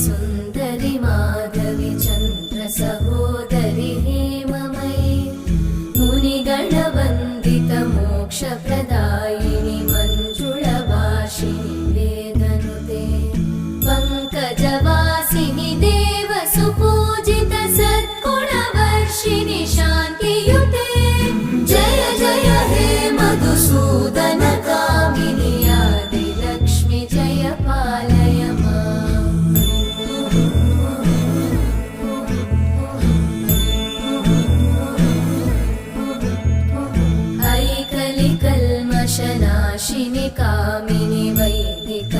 सुन्दरि माधवि चन्द्र सहोदरि हेममयि मुनिगणवन्दित मोक्षप्रदायिनि मञ्जुळभाषिणि वेदनुते पङ्कजवासिनि देवसुपूजित सद्गुणवर्षिणि शान्तियुते जय जय हे मधुसूदन कामिनि आदिलक्ष्मि जय पालय माम्। ऐकलिकल्मषनाशिनि कामिनि वैदिक